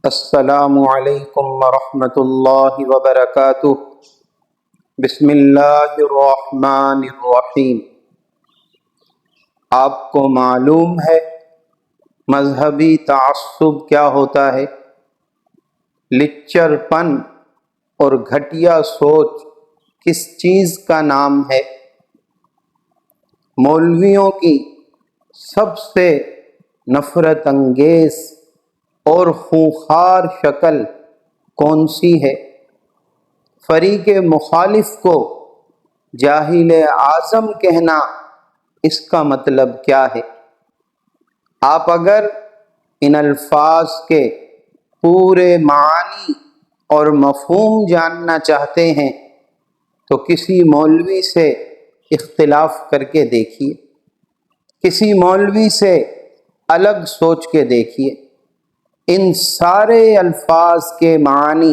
السلام علیکم ورحمۃ اللہ وبرکاتہ۔ بسم اللہ الرحمن الرحیم۔ آپ کو معلوم ہے مذہبی تعصب کیا ہوتا ہے؟ لچر پن اور گھٹیا سوچ کس چیز کا نام ہے؟ مولویوں کی سب سے نفرت انگیز اور خونخوار شکل کون سی ہے؟ فریق مخالف کو جاہل اعظم کہنا، اس کا مطلب کیا ہے؟ آپ اگر ان الفاظ کے پورے معنی اور مفہوم جاننا چاہتے ہیں تو کسی مولوی سے اختلاف کر کے دیکھیے، کسی مولوی سے الگ سوچ کے دیکھیے۔ ان سارے الفاظ کے معنی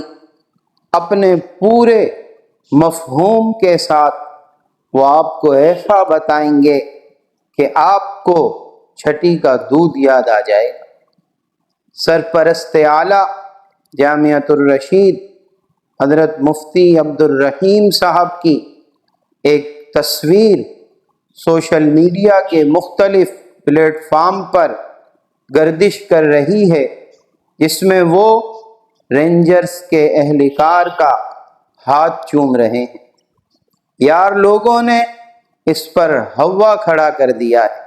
اپنے پورے مفہوم کے ساتھ وہ آپ کو ایسا بتائیں گے کہ آپ کو چھٹی کا دودھ یاد آ جائے گا۔ سرپرست اعلیٰ جامعۃ الرشید حضرت مفتی عبدالرحیم صاحب کی ایک تصویر سوشل میڈیا کے مختلف پلیٹ فارم پر گردش کر رہی ہے، جس میں وہ رینجرز کے اہلکار کا ہاتھ چوم رہے ہیں۔ یار لوگوں نے اس پر ہوا کھڑا کر دیا ہے۔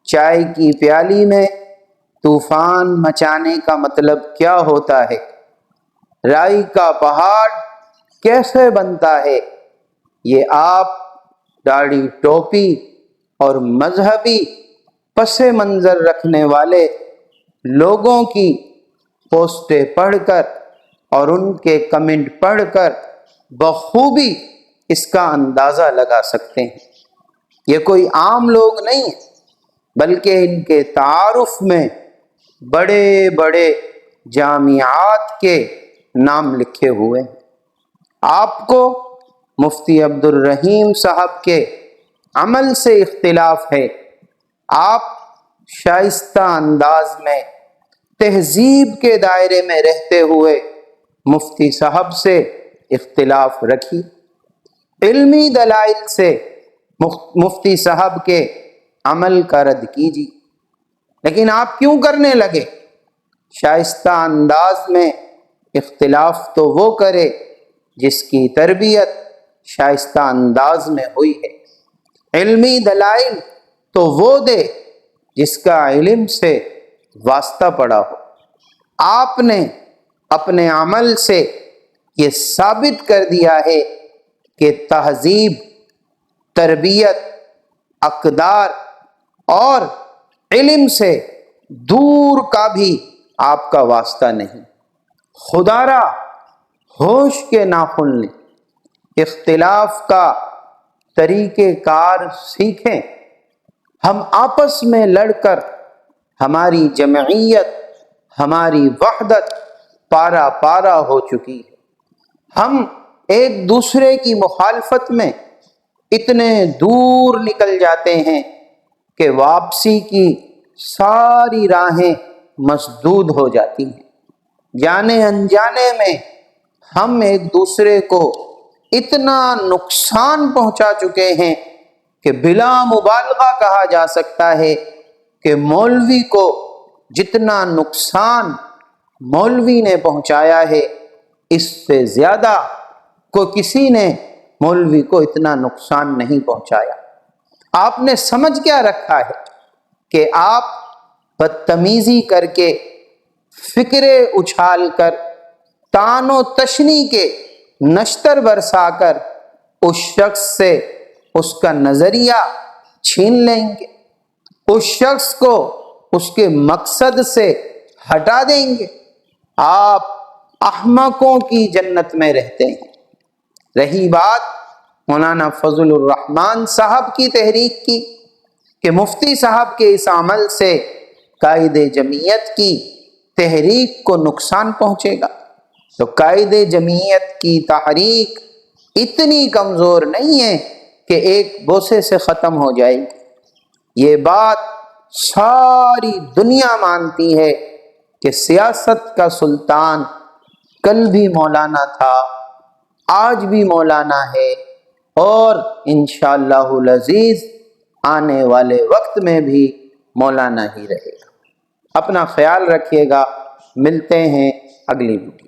چائے کی پیالی میں طوفان مچانے کا مطلب کیا ہوتا ہے؟ رائی کا پہاڑ کیسے بنتا ہے؟ یہ آپ داڑھی ٹوپی اور مذہبی پس منظر رکھنے والے لوگوں کی پوسٹیں پڑھ کر اور ان کے کمنٹ پڑھ کر بخوبی اس کا اندازہ لگا سکتے ہیں۔ یہ کوئی عام لوگ نہیں ہیں، بلکہ ان کے تعارف میں بڑے بڑے جامعات کے نام لکھے ہوئے ہیں۔ آپ کو مفتی عبدالرحیم صاحب کے عمل سے اختلاف ہے، آپ شائستہ انداز میں تہذیب کے دائرے میں رہتے ہوئے مفتی صاحب سے اختلاف رکھیے۔ علمی دلائل سے مفتی صاحب کے عمل کا رد کیجیے، لیکن آپ کیوں کرنے لگے؟ شائستہ انداز میں اختلاف تو وہ کرے جس کی تربیت شائستہ انداز میں ہوئی ہے۔ علمی دلائل تو وہ دے جس کا علم سے واسطہ پڑا ہو۔ آپ نے اپنے عمل سے یہ ثابت کر دیا ہے کہ تہذیب، تربیت، اقدار اور علم سے دور کا بھی آپ کا واسطہ نہیں۔ خدا را ہوش کے ناخن لیں، اختلاف کا طریقہ کار سیکھیں۔ ہم آپس میں لڑ کر ہماری جمعیت، ہماری وحدت پارا پارا ہو چکی ہے۔ ہم ایک دوسرے کی مخالفت میں اتنے دور نکل جاتے ہیں کہ واپسی کی ساری راہیں مسدود ہو جاتی ہیں۔ جانے انجانے میں ہم ایک دوسرے کو اتنا نقصان پہنچا چکے ہیں کہ بلا مبالغہ کہا جا سکتا ہے کہ مولوی کو جتنا نقصان مولوی نے پہنچایا ہے، اس سے زیادہ کوئی کسی نے مولوی کو اتنا نقصان نہیں پہنچایا۔ آپ نے سمجھ کیا رکھا ہے کہ آپ بدتمیزی کر کے، فکرے اچھال کر، تان و تشنی کے نشتر برسا کر اس شخص سے اس کا نظریہ چھین لیں گے، اس شخص کو اس کے مقصد سے ہٹا دیں گے۔ آپ احمقوں کی جنت میں رہتے ہیں۔ رہی بات مولانا فضل الرحمن صاحب کی تحریک کی کہ مفتی صاحب کے اس عمل سے قائد جمعیت کی تحریک کو نقصان پہنچے گا، تو قائد جمعیت کی تحریک اتنی کمزور نہیں ہے کہ ایک بوسے سے ختم ہو جائے گی۔ یہ بات ساری دنیا مانتی ہے کہ سیاست کا سلطان کل بھی مولانا تھا، آج بھی مولانا ہے، اور انشاءاللہ العزیز آنے والے وقت میں بھی مولانا ہی رہے گا۔ اپنا خیال رکھیے گا، ملتے ہیں اگلی ویڈیو۔